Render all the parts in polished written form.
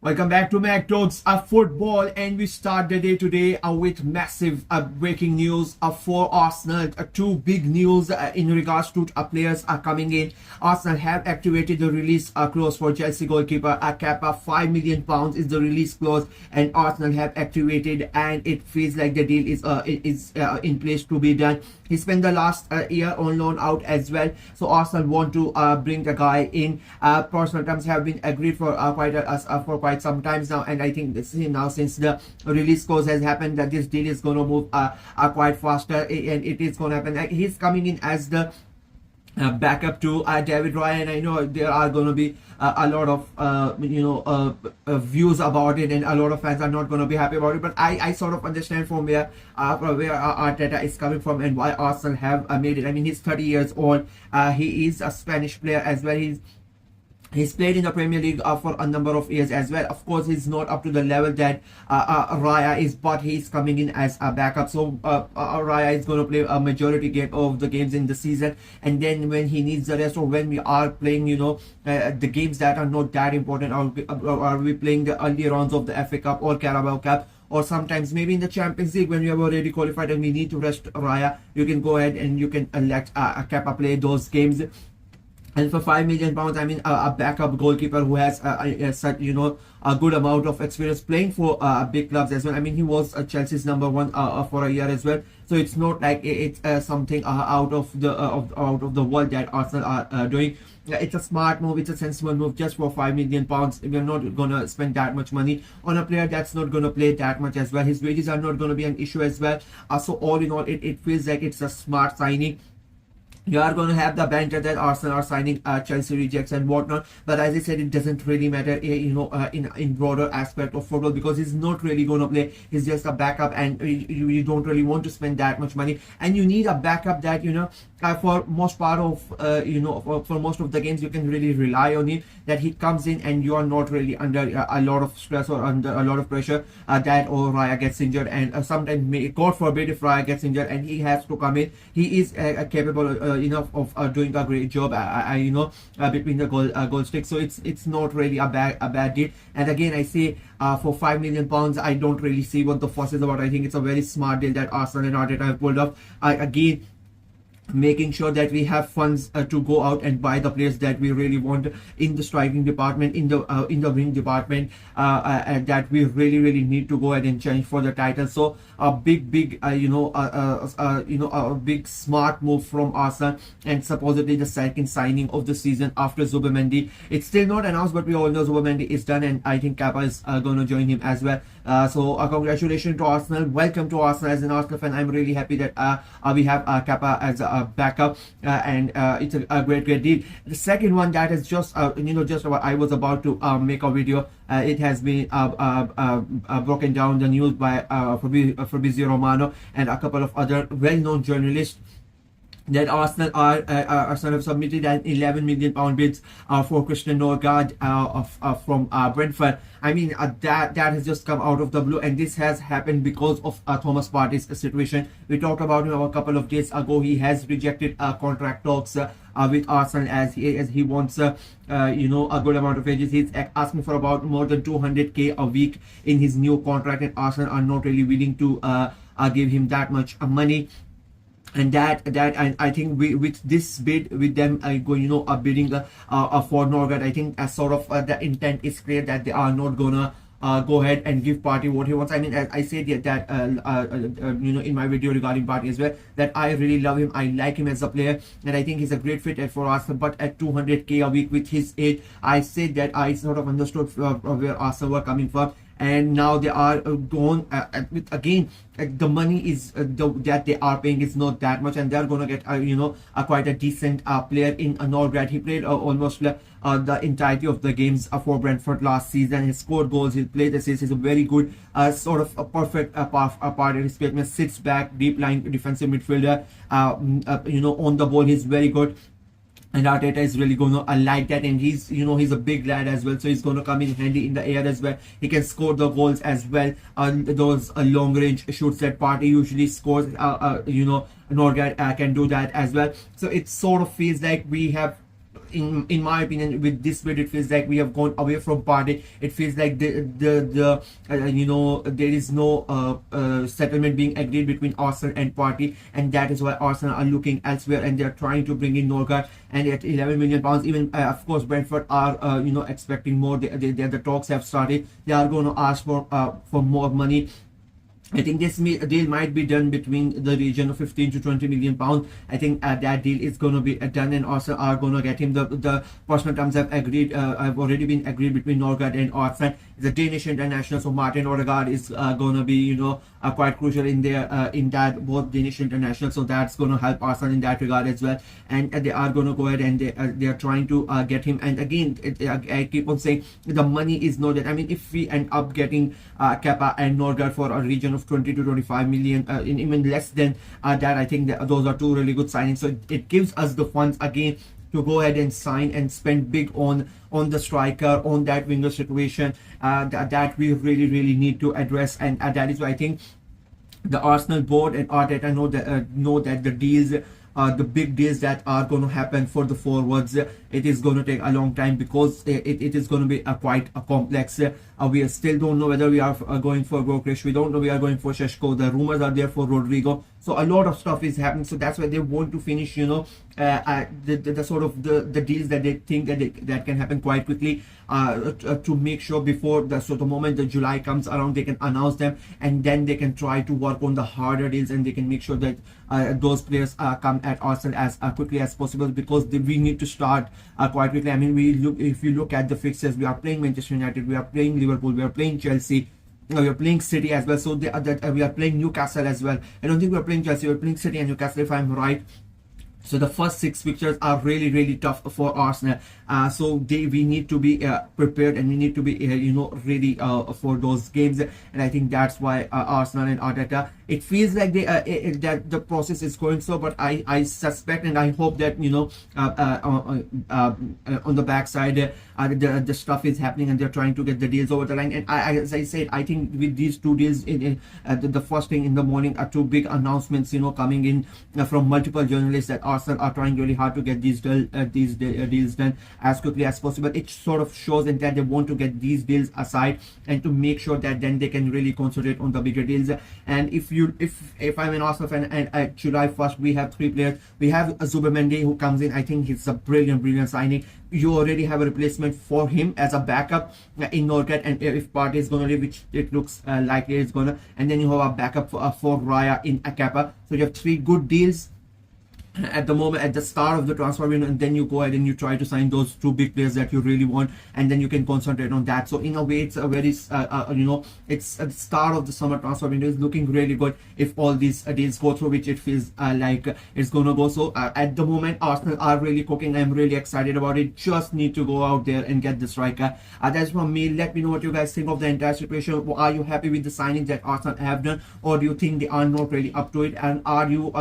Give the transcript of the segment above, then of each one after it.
Welcome back to Mac Talks Football, and we start the day today with massive breaking news for Arsenal. Two big news in regards to players are coming in. Arsenal have activated the release clause for Chelsea goalkeeper Keppa. £5 million is the release clause, and Arsenal have activated, and it feels like the deal is in place to be done. He spent the last year on loan out as well, so Arsenal want to bring the guy in. Personal terms have been agreed for quite some times now, and I think this is now, since the release clause has happened, that this deal is going to move quite faster, and it is going to happen. He's coming in as the backup to David Raya, and I know there are going to be a lot of views about it, and a lot of fans are not going to be happy about it, but I sort of understand from where Arteta is coming from and why Arsenal have made it. I mean, he's 30 years old. He is a Spanish player as well. He's played in the Premier League for a number of years as well. Of course, he's not up to the level that Raya is, but he's coming in as a backup. So Raya is going to play a majority of the games in the season, and then when he needs the rest, or when we are playing, the games that are not that important, or are we playing the early rounds of the FA Cup or Carabao Cup, or sometimes maybe in the Champions League when we have already qualified and we need to rest Raya, you can go ahead and you can let Kepa play those games. And for £5 million, I mean, a backup goalkeeper who has such a good amount of experience playing for big clubs as well. I mean, he was Chelsea's number one for a year as well. So it's not like it's something out of the world that Arsenal are doing. It's a smart move. It's a sensible move. Just for £5 million, we're not gonna spend that much money on a player that's not gonna play that much as well. His wages are not gonna be an issue as well. So all in all, it feels like it's a smart signing. You are going to have the banter that Arsenal are signing Chelsea rejects and whatnot, but as I said, it doesn't really matter, in broader aspect of football, because he's not really going to play. He's just a backup, and you don't really want to spend that much money, and you need a backup that for most part of for most of the games you can really rely on him, that he comes in and you are not really under a lot of stress or under a lot of pressure that Raya gets injured, and sometimes, God forbid, if Raya gets injured and he has to come in, he is capable enough of doing a great job between the goal sticks. So it's not really a bad deal. And again, I say, for £5 million, I don't really see what the fuss is about. I think it's a very smart deal that Arsenal and Arteta have pulled off. Again, making sure that we have funds to go out and buy the players that we really want in the striking department, in the wing department, that we really need to go ahead and change for the title. So a big a big smart move from Arsenal, and supposedly the second signing of the season after Zubimendi. It's still not announced, but we all know Zubimendi is done, and I think Kepa is going to join him as well. So congratulations to Arsenal. Welcome to Arsenal. As an Arsenal fan, I'm really happy that we have Kepa as a backup, and it's a great deal. The second one that is just I was about to make a video. It has been broken down the news by Fabrizio Romano and a couple of other well-known journalists, that Arsenal have submitted an £11 million bids for Christian Nørgaard from Brentford. I mean, that has just come out of the blue, and this has happened because of Thomas Partey's situation. We talked about him a couple of days ago. He has rejected contract talks with Arsenal, as he wants a good amount of wages. He's asking for about more than 200k a week in his new contract, and Arsenal are not really willing to give him that much money. And I think with this bid, with them bidding for Nørgaard, I think sort of the intent is clear that they are not gonna go ahead and give Partey what he wants. I mean, as I said that in my video regarding Partey as well, that I really love him. I like him as a player, and I think he's a great fit for Arsenal. But at 200k a week with his age, I said that I sort of understood where Arsenal were coming from. And now they are gone again. The money is that they are paying is not that much, and they are going to get quite a decent player in Nørgaard. He played almost the entirety of the games for Brentford last season. He scored goals. He played assists. He's a very good sort of a perfect part of his play. Sits back, deep line defensive midfielder. On the ball, he's very good. And Arteta is really going to like that, and he's a big lad as well, so he's going to come in handy in the air as well. He can score the goals as well on those long range shoots that Partey usually scores. Nørgaard can do that as well. So it sort of feels like we have in my opinion, with this bid, it feels like we have gone away from party. It feels like the there is no settlement being agreed between Arsenal and party, and that is why Arsenal are looking elsewhere, and they are trying to bring in Nørgaard, and at 11 million pounds. Even of course Brentford are expecting more. The talks have started. They are going to ask for more money. I think this deal might be done between the region of 15 to 20 million pounds. I think that deal is going to be done, and Arsenal are going to get him. The personal terms have already been agreed between Nørgaard and Arsenal. The Danish international, so Martin Odegaard is going to be quite crucial in that both Danish international. So that's going to help Arsenal in that regard as well. And they are going to go ahead and they are trying to get him. And again, I keep on saying the money is not that. I mean, if we end up getting Keppa and Nørgaard for a region of 20 to 25 million, even less than that, I think that those are two really good signings. So it gives us the funds again to go ahead and sign and spend big on the striker, on that winger situation that we really need to address. And that is why I think the Arsenal board and Arteta know that the deals, the big deals that are going to happen for the forwards, it is going to take a long time, because it is going to be quite complex. We still don't know whether we are going for Gokresh. We don't know we are going for Sheshko. The rumors are there for Rodrigo. So a lot of stuff is happening. So that's why they want to finish, the sort of the deals that they think that can happen quite quickly, to make sure before the moment the July comes around, they can announce them, and then they can try to work on the harder deals, and they can make sure that those players come at Arsenal as quickly as possible, because we need to start quite quickly. I mean, if you look at the fixtures, we are playing Manchester United, we are playing Liverpool, we are playing Chelsea, we are playing City as well. So we are playing Newcastle as well. I don't think we are playing Chelsea, we are playing City and Newcastle, if I'm right. So the first 6 fixtures are really tough for Arsenal. So we need to be prepared, and we need to be ready for those games. And I think that's why Arsenal and Arteta, it feels like that the process is going slow, but I suspect and I hope that on the backside the stuff is happening, and they're trying to get the deals over the line. And as I said, I think with these 2 deals, the first thing in the morning are 2 big announcements coming in from multiple journalists, that Arsenal are trying really hard to get these deals done as quickly as possible. It sort of shows that they want to get these deals aside, and to make sure that then they can really concentrate on the bigger deals. And if I'm an Arsenal fan, and at July 1st we have 3 players, we have Zubimendi who comes in. I think he's a brilliant signing. You already have a replacement for him as a backup in Nørgaard, and if Partey is going to leave, which it looks likely it's going to, and then you have a backup for Raya in Keppa. So you have 3 good deals at the moment, at the start of the transfer window, and then you go ahead and you try to sign those 2 big players that you really want, and then you can concentrate on that. So in a way, it's a very it's at the start of the summer transfer window is looking really good if all these deals go through, which it feels like it's gonna go. So at the moment, Arsenal are really cooking. I'm really excited about it. Just need to go out there and get the striker. That's from me. Let me know what you guys think of the entire situation. Are you happy with the signings that Arsenal have done, or do you think they are not really up to it? And are you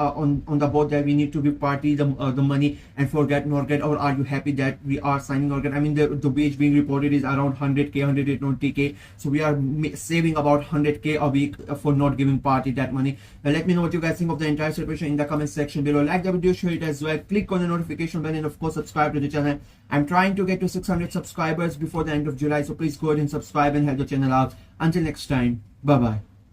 on the board that we need to give Partey the money and forget Nørgaard, or are you happy that we are signing Nørgaard? I mean, the wage being reported is around 100k, 120k, so we are saving about 100k a week for not giving Partey that money. Let me know what you guys think of the entire situation in the comment section below. Like the video, share it as well, click on the notification bell, and of course subscribe to the channel. I'm trying to get to 600 subscribers before the end of July, so please go ahead and subscribe and help the channel out. Until next time, bye bye.